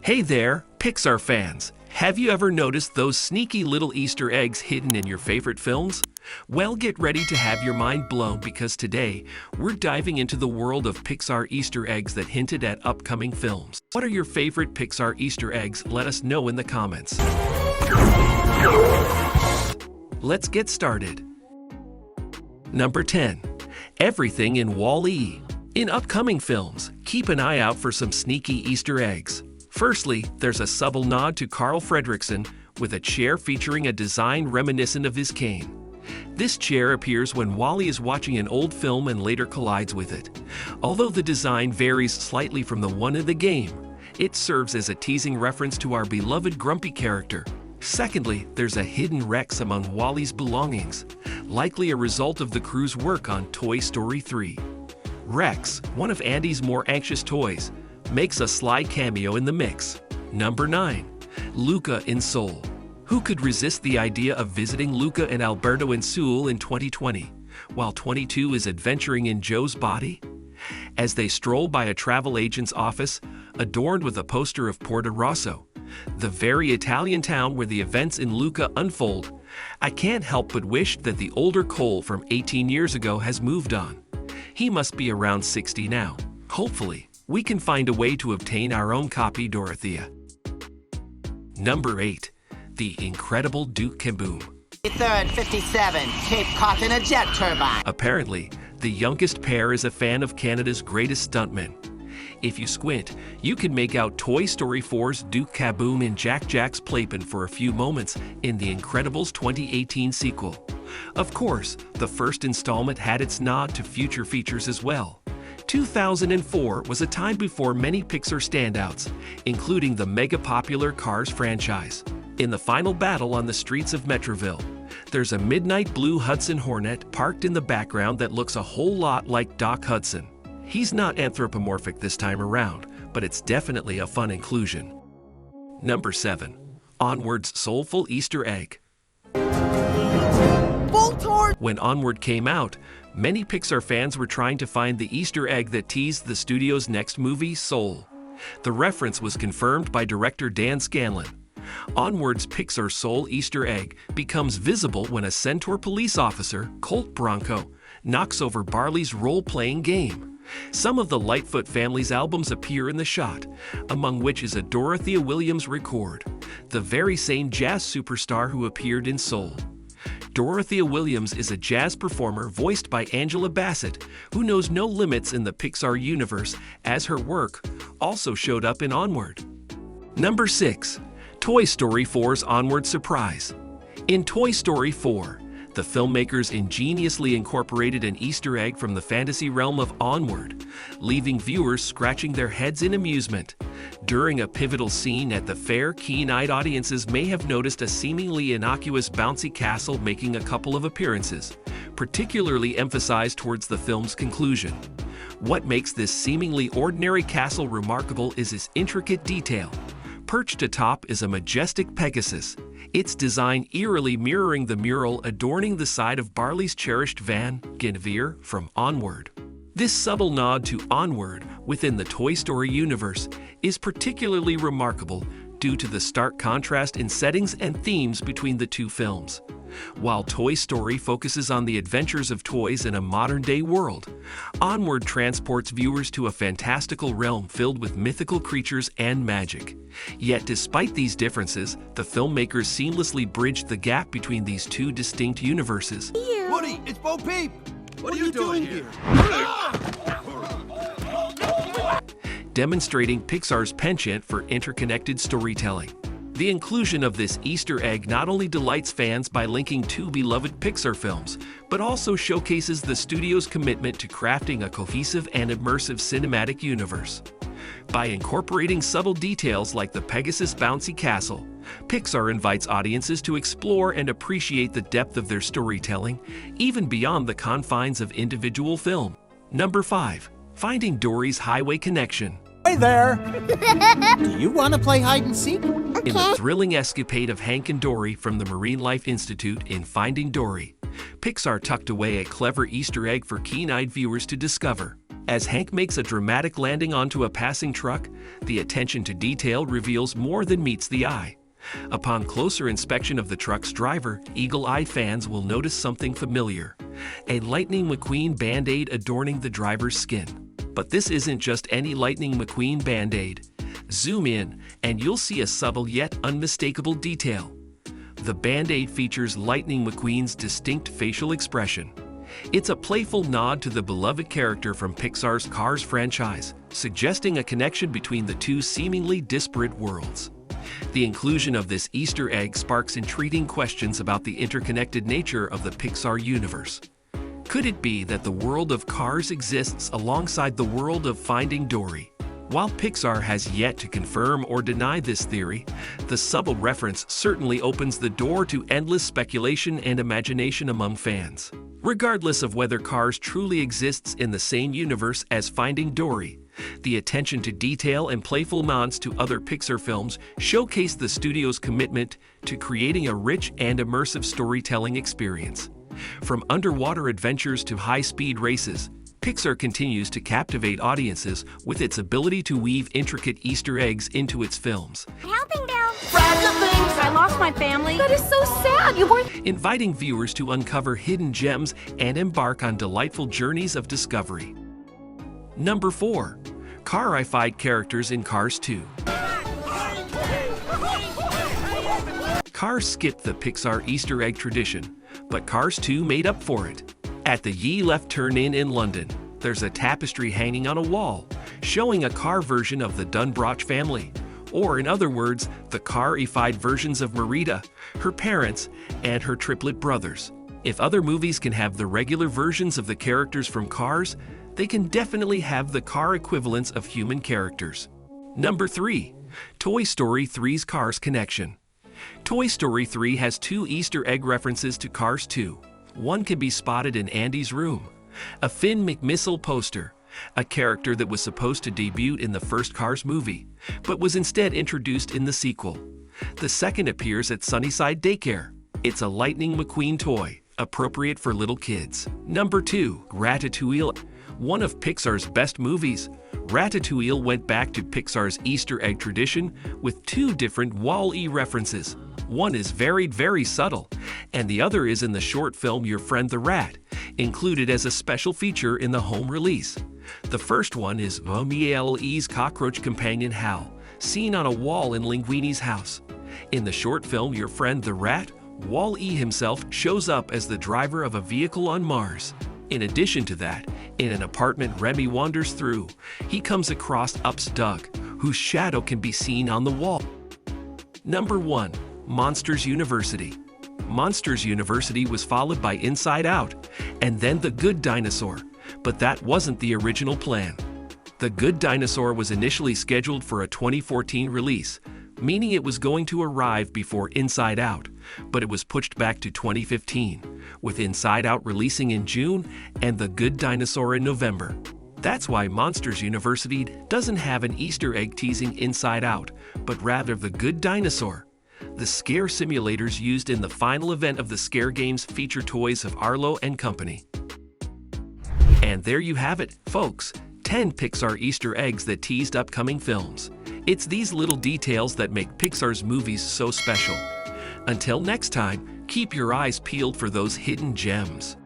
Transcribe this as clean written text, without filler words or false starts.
Hey there, Pixar fans! Have you ever noticed those sneaky little Easter eggs hidden in your favorite films? Well, get ready to have your mind blown because today, we're diving into the world of Pixar Easter eggs that hinted at upcoming films. What are your favorite Pixar Easter eggs? Let us know in the comments. Let's get started. Number 10. Everything in Wally. In upcoming films, keep an eye out for some sneaky Easter eggs. Firstly, there's a subtle nod to Carl Fredricksen with a chair featuring a design reminiscent of his cane. This chair appears when Wally is watching an old film and later collides with it. Although the design varies slightly from the one in the game, it serves as a teasing reference to our beloved grumpy character. Secondly, there's a hidden Rex among Wally's belongings, likely a result of the crew's work on Toy Story 3. Rex, one of Andy's more anxious toys, makes a sly cameo in the mix. Number 9. Luca in Seoul. Who could resist the idea of visiting Luca and Alberto in Seoul in 2020, while 22 is adventuring in Joe's body? As they stroll by a travel agent's office, adorned with a poster of Porto Rosso, the very Italian town where the events in Luca unfold, I can't help but wish that the older Cole from 18 years ago has moved on. He must be around 60 now. Hopefully, we can find a way to obtain our own copy, Dorothea. Number 8. The Incredible Duke Kaboom. 3rd, 57, Cape caught in a jet turbine. Apparently, the youngest pair is a fan of Canada's greatest stuntman. If you squint, you can make out Toy Story 4's Duke Kaboom in Jack's playpen for a few moments in The Incredibles 2018 sequel. Of course, the first installment had its nod to future features as well. 2004 was a time before many Pixar standouts, including the mega-popular Cars franchise. In the final battle on the streets of Metroville, there's a midnight blue Hudson Hornet parked in the background that looks a whole lot like Doc Hudson. He's not anthropomorphic this time around, but it's definitely a fun inclusion. Number 7. Onward's soulful Easter egg. When Onward came out, many Pixar fans were trying to find the Easter egg that teased the studio's next movie, Soul. The reference was confirmed by director Dan Scanlon. Onward's Pixar Soul Easter egg becomes visible when a Centaur police officer, Colt Bronco, knocks over Barley's role-playing game. Some of the Lightfoot family's albums appear in the shot, among which is a Dorothea Williams record, the very same jazz superstar who appeared in Soul. Dorothea Williams is a jazz performer voiced by Angela Bassett, who knows no limits in the Pixar universe, as her work also showed up in Onward. Number 6. Toy Story 4's Onward surprise. In Toy Story 4, the filmmakers ingeniously incorporated an Easter egg from the fantasy realm of Onward, leaving viewers scratching their heads in amusement. During a pivotal scene at the fair, keen-eyed audiences may have noticed a seemingly innocuous bouncy castle making a couple of appearances, particularly emphasized towards the film's conclusion. What makes this seemingly ordinary castle remarkable is its intricate detail. Perched atop is a majestic Pegasus, its design eerily mirroring the mural adorning the side of Barley's cherished van, Guinevere, from Onward. This subtle nod to Onward within the Toy Story universe is particularly remarkable due to the stark contrast in settings and themes between the two films. While Toy Story focuses on the adventures of toys in a modern-day world, Onward transports viewers to a fantastical realm filled with mythical creatures and magic. Yet despite these differences, the filmmakers seamlessly bridged the gap between these two distinct universes. Woody, it's Bo Peep! What are you doing here? Demonstrating Pixar's penchant for interconnected storytelling. The inclusion of this Easter egg not only delights fans by linking two beloved Pixar films, but also showcases the studio's commitment to crafting a cohesive and immersive cinematic universe. By incorporating subtle details like the Pegasus bouncy castle, Pixar invites audiences to explore and appreciate the depth of their storytelling, even beyond the confines of individual film. Number 5. Finding Dory's highway connection. Hey there! Do you want to play hide and seek? In the thrilling escapade of Hank and Dory from the Marine Life Institute in Finding Dory, Pixar tucked away a clever Easter egg for keen-eyed viewers to discover. As Hank makes a dramatic landing onto a passing truck, the attention to detail reveals more than meets the eye. Upon closer inspection of the truck's driver, eagle-eyed fans will notice something familiar: a Lightning McQueen Band-Aid adorning the driver's skin. But this isn't just any Lightning McQueen Band-Aid. Zoom in, and you'll see a subtle yet unmistakable detail. The Band-Aid features Lightning McQueen's distinct facial expression. It's a playful nod to the beloved character from Pixar's Cars franchise, suggesting a connection between the two seemingly disparate worlds. The inclusion of this Easter egg sparks intriguing questions about the interconnected nature of the Pixar universe. Could it be that the world of Cars exists alongside the world of Finding Dory? While Pixar has yet to confirm or deny this theory, the subtle reference certainly opens the door to endless speculation and imagination among fans. Regardless of whether Cars truly exists in the same universe as Finding Dory, the attention to detail and playful nods to other Pixar films showcase the studio's commitment to creating a rich and immersive storytelling experience. From underwater adventures to high-speed races, Pixar continues to captivate audiences with its ability to weave intricate Easter eggs into its films. Helping down. Fragile things. I lost my family. That is so sad. You weren't. Inviting viewers to uncover hidden gems and embark on delightful journeys of discovery. Number 4. Car-ified characters in Cars 2. Cars skipped the Pixar Easter egg tradition, but Cars 2 made up for it. At the Ye Left Turn in London, there's a tapestry hanging on a wall, showing a car version of the Dunbroch family, or in other words, the car-ified versions of Merida, her parents, and her triplet brothers. If other movies can have the regular versions of the characters from Cars, they can definitely have the car equivalents of human characters. Number 3. Toy Story 3's Cars Connection. Toy Story 3 has 2 Easter egg references to Cars 2. One can be spotted in Andy's room, a Finn McMissile poster, a character that was supposed to debut in the first Cars movie, but was instead introduced in the sequel. The second appears at Sunnyside Daycare. It's a Lightning McQueen toy, appropriate for little kids. Number 2. Ratatouille. One of Pixar's best movies, Ratatouille went back to Pixar's Easter egg tradition with 2 different Wall-E references. One is very subtle, and the other is in the short film Your Friend the Rat, included as a special feature in the home release. The first one is Wall's cockroach companion Hal, seen on a wall in Linguini's house. In the short film Your Friend the Rat, Wall-E himself shows up as the driver of a vehicle on Mars. In addition to that, in an apartment Remy wanders through, he comes across Up's Doug, whose shadow can be seen on the wall. Number 1. Monsters University. Monsters University was followed by Inside Out, and then The Good Dinosaur, but that wasn't the original plan. The Good Dinosaur was initially scheduled for a 2014 release, meaning it was going to arrive before Inside Out, but it was pushed back to 2015, with Inside Out releasing in June and The Good Dinosaur in November. That's why Monsters University doesn't have an Easter egg teasing Inside Out, but rather The Good Dinosaur. The scare simulators used in the final event of the Scare Games feature toys of Arlo and Company. And there you have it, folks, 10 Pixar Easter eggs that teased upcoming films. It's these little details that make Pixar's movies so special. Until next time, keep your eyes peeled for those hidden gems.